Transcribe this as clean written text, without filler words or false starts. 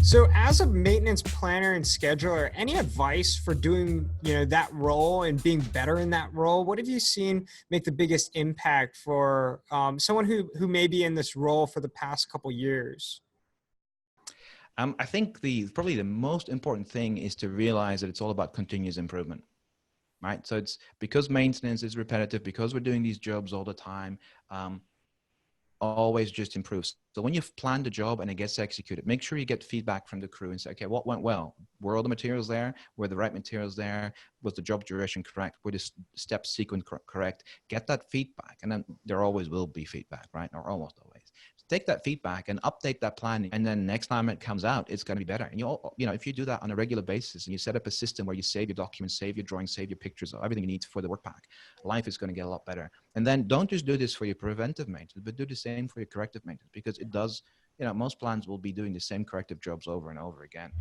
So as a maintenance planner and scheduler, any advice for doing, that role and being better in that role? What have you seen make the biggest impact for someone who may be in this role for the past couple years? I think probably the most important thing is to realize that it's all about continuous improvement, right? So it's because maintenance is repetitive, because we're doing these jobs all the time, always just improves. So when you've planned a job and it gets executed, make sure you get feedback from the crew and say, okay, what went well? Were all the materials there? Were the right materials there? Was the job duration correct? Were the step sequence correct? Get that feedback. And then there always will be feedback, right? Or almost always. So take that feedback and update that planning. And then next time it comes out, it's going to be better. And if you do that on a regular basis and you set up a system where you save your documents, save your drawings, save your pictures, everything you need for the work pack, life is going to get a lot better. And then don't just do this for your preventive maintenance, but do the same for your corrective maintenance, because it does, most plans will be doing the same corrective jobs over and over again.